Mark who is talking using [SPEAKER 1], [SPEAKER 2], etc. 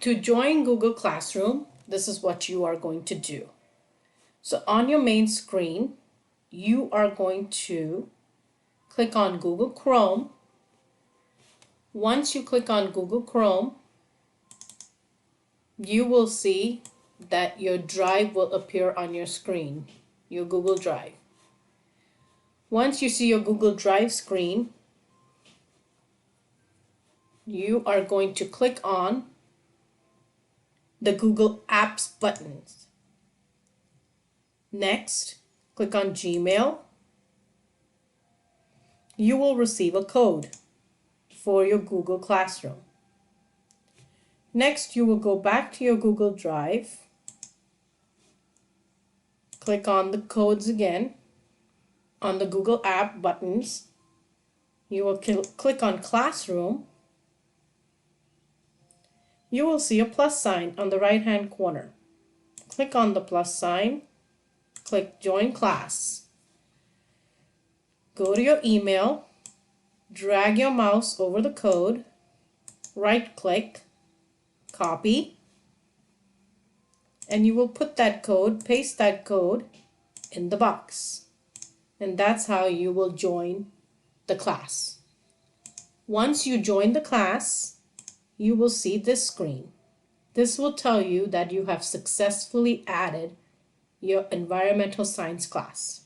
[SPEAKER 1] To join Google Classroom, this is what you are going to do. So on your main screen, you are going to click on Google Chrome. Once you click on Google Chrome, you will see that your drive will appear on your screen, your Google Drive. Once you see your Google Drive screen, you are going to click on the Google Apps buttons. Next, click on Gmail. You will receive a code for your Google Classroom. Next, you will go back to your Google Drive. Click on the codes again. On the Google App buttons, you will click on Classroom. You will see a plus sign on the right hand corner. Click on the plus sign. Click Join Class. Go to your email. Drag your mouse over the code. Right click. Copy. And you will put that code, paste that code in the box. And that's how you will join the class. Once you join the class, you will see this screen. This will tell you that you have successfully added your environmental science class.